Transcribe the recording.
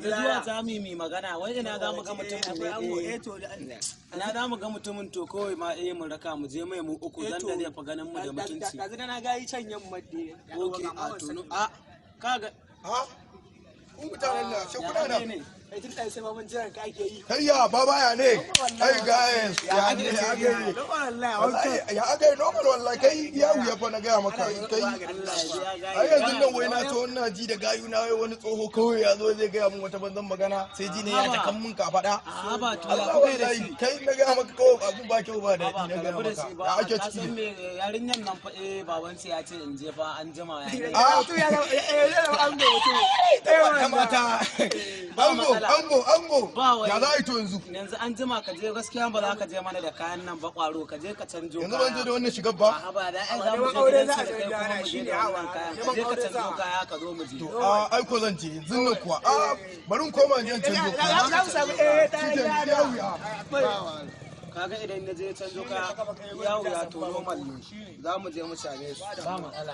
yanzu zuwa za mu yi magana wai ina za mu ga mutumin ne ina za mu ga mutumin to kawai ma mu raka mu je mai mu uku zan da zai fa ganin mu da mutunci ka zaga na ga yi can yamma de okay a to a kaga ku mutanen nan sai kuna da kai tun sai ma mun jiran ka ake yi kayya ba baya ne ai guys ya ne ya aka yi normal wallahi kai ya wuya fa na gaya maka kai ai yanzu nan wai na to ina ji da gayu na wai wani tsoho kawai ya zo zai gaya mun wata banzan magana sai ji ne ya ta kan mun ka faɗa a ba to Allah wallahi kai na gaya maka kawai abu ba kyau ba daɗi na gaya maka ya ake ciki yarinyan nan fa baban sai ya ce in je fa an jima ya to ya an go to kamata ango ya za a yi to yanzu an jima ka je gaskiya ba za ka je mana da kayan nan ba kwaro ka je ka canjo yanzu ban je da wannan shigar ba a ba da ai za mu je gidan sai kai kuma mu je da wannan kayan ka je ka canjo kaya ka zo mu je to ai ko zan je yanzu nan kuwa bari in koma in canjo kaya za mu samu kaga idan na je canjo kaya yawo ya to normal ne za mu je mu same su ba matsala